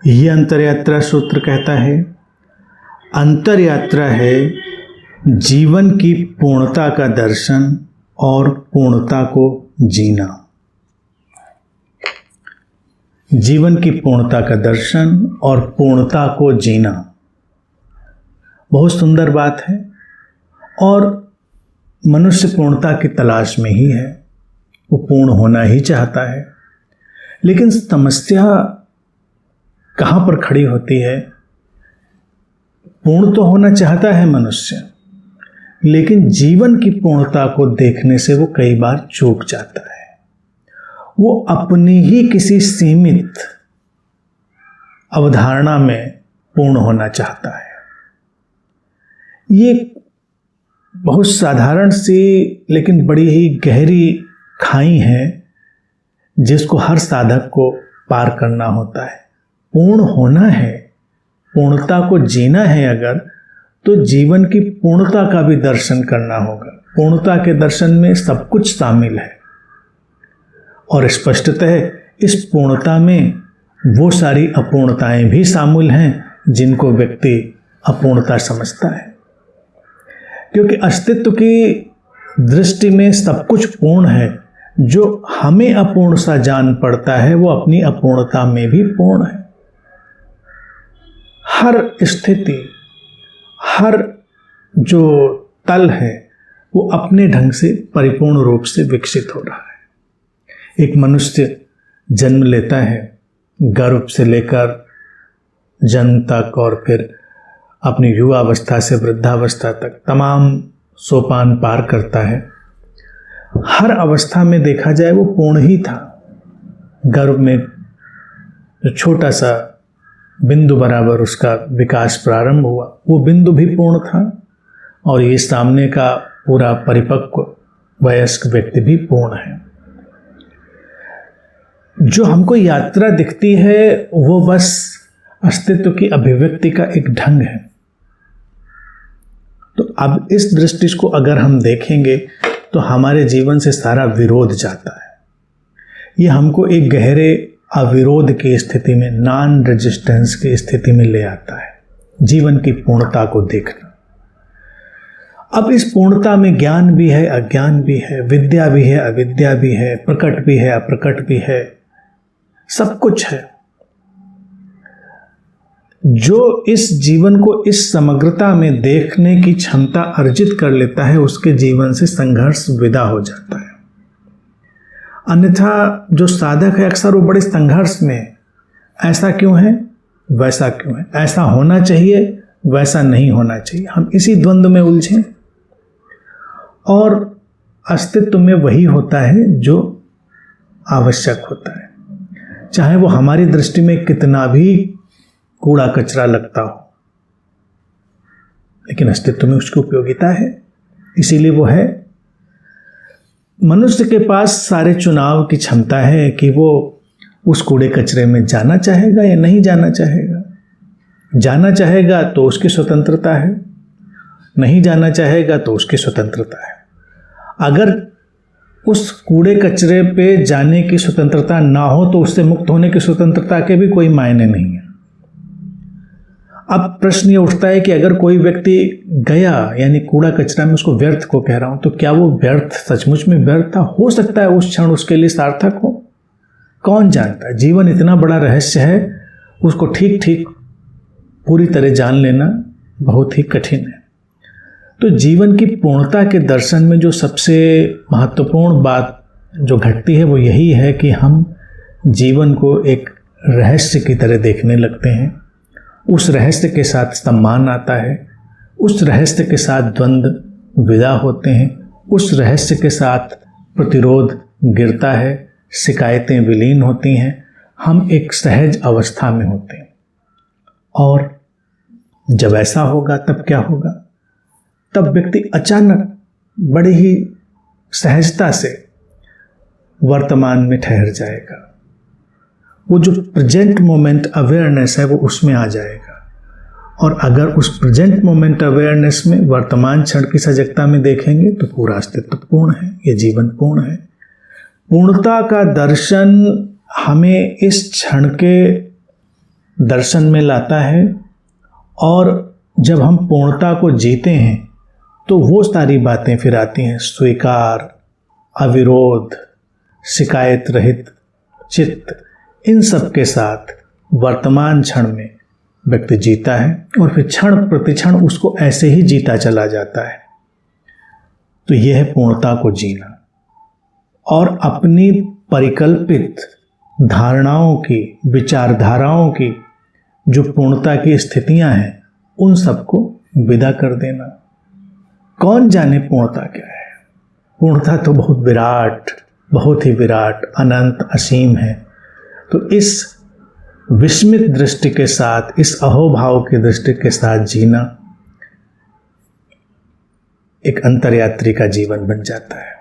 ये अंतरयात्रा सूत्र कहता है, अंतरयात्रा है जीवन की पूर्णता का दर्शन और पूर्णता को जीना। जीवन की पूर्णता का दर्शन और पूर्णता को जीना बहुत सुंदर बात है और मनुष्य पूर्णता की तलाश में ही है। वो पूर्ण होना ही चाहता है, लेकिन समस्या कहाँ पर खड़ी होती है? पूर्ण तो होना चाहता है मनुष्य, लेकिन जीवन की पूर्णता को देखने से वो कई बार चूक जाता है। वो अपनी ही किसी सीमित अवधारणा में पूर्ण होना चाहता है। ये बहुत साधारण सी लेकिन बड़ी ही गहरी खाई है जिसको हर साधक को पार करना होता है। पूर्ण होना है, पूर्णता को जीना है अगर, तो जीवन की पूर्णता का भी दर्शन करना होगा। पूर्णता के दर्शन में सब कुछ शामिल है और स्पष्टतः इस पूर्णता में वो सारी अपूर्णताएं भी शामिल हैं जिनको व्यक्ति अपूर्णता समझता है, क्योंकि अस्तित्व की दृष्टि में सब कुछ पूर्ण है। जो हमें अपूर्ण सा जान पड़ता है वो अपनी अपूर्णता में भी पूर्ण है। हर स्थिति, हर जो तल है वो अपने ढंग से परिपूर्ण रूप से विकसित हो रहा है। एक मनुष्य जन्म लेता है, गर्भ से लेकर जन्म तक और फिर अपनी युवावस्था से वृद्धावस्था तक तमाम सोपान पार करता है। हर अवस्था में देखा जाए वो पूर्ण ही था। गर्भ में जो छोटा सा बिंदु बराबर उसका विकास प्रारंभ हुआ, वो बिंदु भी पूर्ण था और ये सामने का पूरा परिपक्व वयस्क व्यक्ति भी पूर्ण है। जो हमको यात्रा दिखती है वो बस अस्तित्व की अभिव्यक्ति का एक ढंग है। तो अब इस दृष्टि को अगर हम देखेंगे तो हमारे जीवन से सारा विरोध जाता है। ये हमको एक गहरे अविरोध की स्थिति में, नॉन रेजिस्टेंस की स्थिति में ले आता है, जीवन की पूर्णता को देखना। अब इस पूर्णता में ज्ञान भी है, अज्ञान भी है, विद्या भी है, अविद्या भी है, प्रकट भी है, अप्रकट भी है, सब कुछ है। जो इस जीवन को इस समग्रता में देखने की क्षमता अर्जित कर लेता है उसके जीवन से संघर्ष विदा हो जाता है। अन्यथा जो साधक है अक्सर वो बड़े संघर्ष में, ऐसा क्यों है, वैसा क्यों है, ऐसा होना चाहिए, वैसा नहीं होना चाहिए। हम इसी द्वंद्व में उलझे और अस्तित्व में वही होता है जो आवश्यक होता है, चाहे वो हमारी दृष्टि में कितना भी कूड़ा कचरा लगता हो, लेकिन अस्तित्व में उसकी उपयोगिता है। इसीलिए वो है। मनुष्य के पास सारे चुनाव की क्षमता है कि वो उस कूड़े कचरे में जाना चाहेगा या नहीं जाना चाहेगा। जाना चाहेगा तो उसकी स्वतंत्रता है, नहीं जाना चाहेगा तो उसकी स्वतंत्रता है। अगर उस कूड़े कचरे पे जाने की स्वतंत्रता ना हो तो उससे मुक्त होने की स्वतंत्रता के भी कोई मायने नहीं है। अब प्रश्न ये उठता है कि अगर कोई व्यक्ति गया, यानी कूड़ा कचरा में उसको व्यर्थ को कह रहा हूं, तो क्या वो व्यर्थ सचमुच में व्यर्थ था? हो सकता है उस क्षण उसके लिए सार्थक हो, कौन जानता है। जीवन इतना बड़ा रहस्य है, उसको ठीक ठीक पूरी तरह जान लेना बहुत ही कठिन है। तो जीवन की पूर्णता के दर्शन में जो सबसे महत्वपूर्ण बात जो घटती है वो यही है कि हम जीवन को एक रहस्य की तरह देखने लगते हैं। उस रहस्य के साथ सम्मान आता है, उस रहस्य के साथ द्वंद्व विदा होते हैं, उस रहस्य के साथ प्रतिरोध गिरता है, शिकायतें विलीन होती हैं, हम एक सहज अवस्था में होते हैं। और जब ऐसा होगा तब क्या होगा? तब व्यक्ति अचानक बड़ी ही सहजता से वर्तमान में ठहर जाएगा। वो जो प्रेजेंट मोमेंट अवेयरनेस है वो उसमें आ जाएगा। और अगर उस प्रेजेंट मोमेंट अवेयरनेस में वर्तमान क्षण की सजगता में देखेंगे तो पूरा अस्तित्व पूर्ण है, ये जीवन पूर्ण है। पूर्णता का दर्शन हमें इस क्षण के दर्शन में लाता है। और जब हम पूर्णता को जीते हैं तो वो सारी बातें फिर आती हैं, स्वीकार, अविरोध, शिकायत रहित चित्त। इन सब के साथ वर्तमान क्षण में व्यक्ति जीता है और फिर क्षण प्रतिक्षण उसको ऐसे ही जीता चला जाता है। तो यह है पूर्णता को जीना। और अपनी परिकल्पित धारणाओं की, विचारधाराओं की जो पूर्णता की स्थितियां हैं, उन सबको विदा कर देना। कौन जाने पूर्णता क्या है? पूर्णता तो बहुत विराट, बहुत ही विराट, अनंत, असीम है। तो इस विस्मित दृष्टि के साथ, इस अहोभाव की दृष्टि के साथ जीना एक अंतर्यात्री का जीवन बन जाता है।